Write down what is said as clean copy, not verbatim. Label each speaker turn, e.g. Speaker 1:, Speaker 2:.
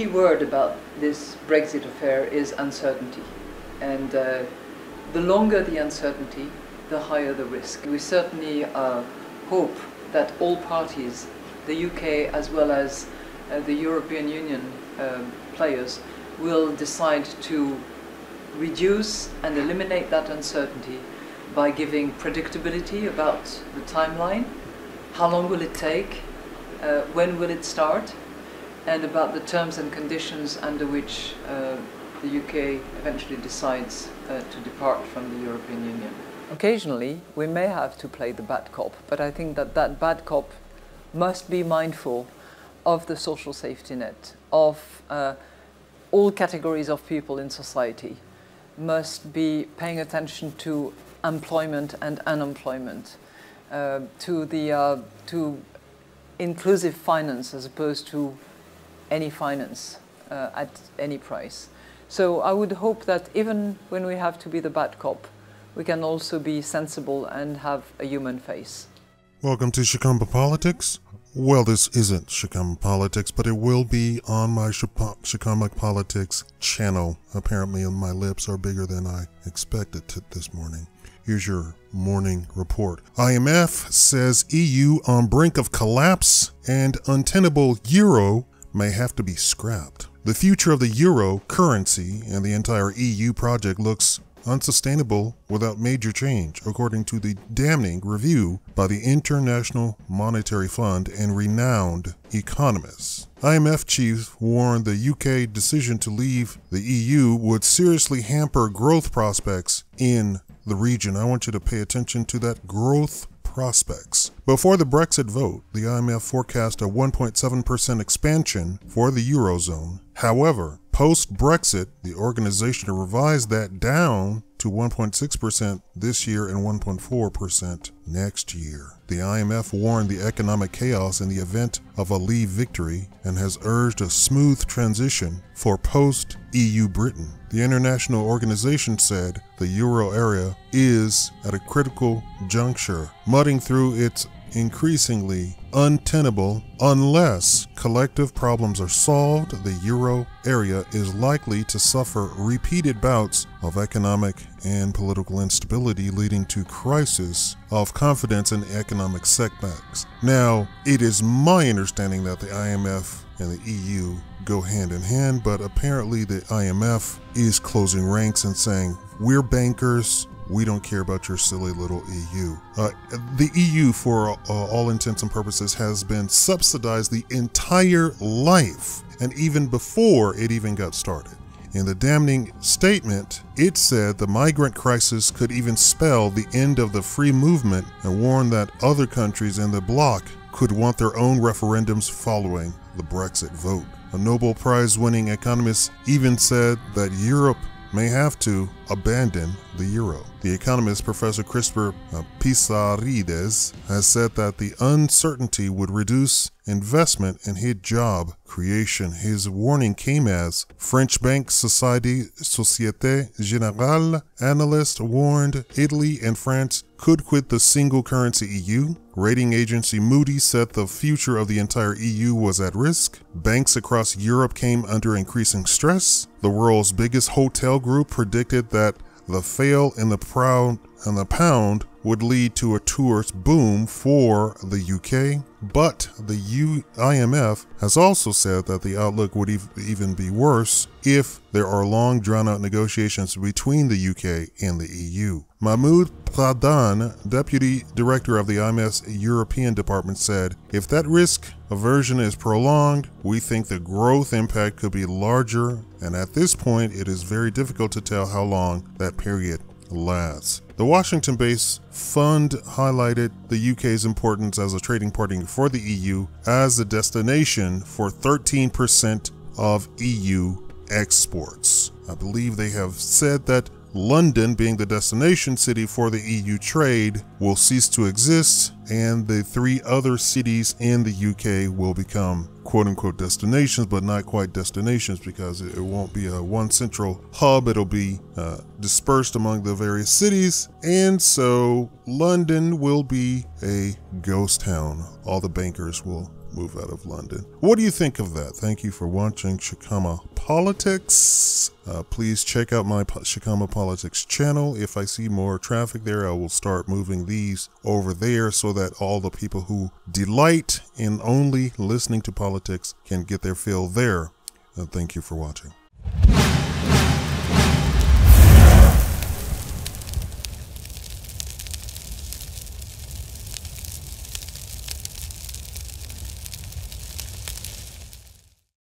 Speaker 1: key word about this Brexit affair is uncertainty. And the longer the uncertainty, the higher the risk. We certainly hope that all parties, the UK as well as the European Union players, will decide to reduce and eliminate that uncertainty by giving predictability about the timeline, how long will it take, when will it start, and about the terms and conditions under which the UK eventually decides to depart from the European Union. Occasionally, we may have to play the bad cop, but I think that that bad cop must be mindful of the social safety net, of all categories of people in society, must be paying attention to employment and unemployment, to inclusive finance as opposed to any finance at any price. So I would hope that even when we have to be the bad cop, we can also be sensible and have a human face.
Speaker 2: Welcome to Shikamba Politics. Well, this isn't Shikamba Politics, but it will be on my Shikamba Politics channel. Apparently my lips are bigger than I expected this morning. Here's your morning report. IMF says EU on brink of collapse and untenable euro may have to be scrapped. The future of the euro currency and the entire EU project looks unsustainable without major change, according to the damning review by the International Monetary Fund and renowned economists. IMF chief warned the UK decision to leave the EU would seriously hamper growth prospects in the region. I want you to pay attention to that, growth prospects. Before the Brexit vote, the IMF forecast a 1.7% expansion for the eurozone. However, post-Brexit, the organization revised that down to 1.6% this year and 1.4% next year. The IMF warned the economic chaos in the event of a Leave victory and has urged a smooth transition for post-EU Britain. The international organization said the euro area is at a critical juncture, muddling through its increasingly untenable. Unless collective problems are solved, the euro area is likely to suffer repeated bouts of economic and political instability, leading to crisis of confidence and economic setbacks. Now, it is my understanding that the IMF and the EU go hand in hand, but apparently the IMF is closing ranks and saying, we're bankers, we don't care about your silly little EU. The EU, for all intents and purposes, has been subsidized the entire life, and even before it even got started. In the damning statement, it said the migrant crisis could even spell the end of the free movement and warned that other countries in the bloc could want their own referendums following the Brexit vote. A Nobel Prize-winning economist even said that Europe may have to abandon the euro. The economist Professor Christopher Pissarides has said that the uncertainty would reduce investment and hit job creation. His warning came as French bank Société Générale analyst warned Italy and France could quit the single currency EU. Rating agency Moody's said the future of the entire EU was at risk. Banks across Europe came under increasing stress. The world's biggest hotel group predicted that the fail in the pound would lead to a tourist boom for the UK, but the IMF has also said that the outlook would even be worse if there are long drawn-out negotiations between the UK and the EU. Mahmoud Pradhan, deputy director of the IMF's European department, said, if that risk aversion is prolonged, we think the growth impact could be larger, and at this point it is very difficult to tell how long that period lasts. The Washington-based fund highlighted the UK's importance as a trading partner for the EU as a destination for 13% of EU exports. I believe they have said that London, being the destination city for the EU trade, will cease to exist, and the three other cities in the UK will become quote-unquote destinations, but not quite destinations, because it won't be a one central hub. It'll be dispersed among the various cities, and so London will be a ghost town. All the bankers will move out of London. What do you think of that? Thank you for watching Shikama Politics. Please check out my Shikama Politics channel. If I see more traffic there, I will start moving these over there so that all the people who delight in only listening to politics can get their fill there. Thank you for watching.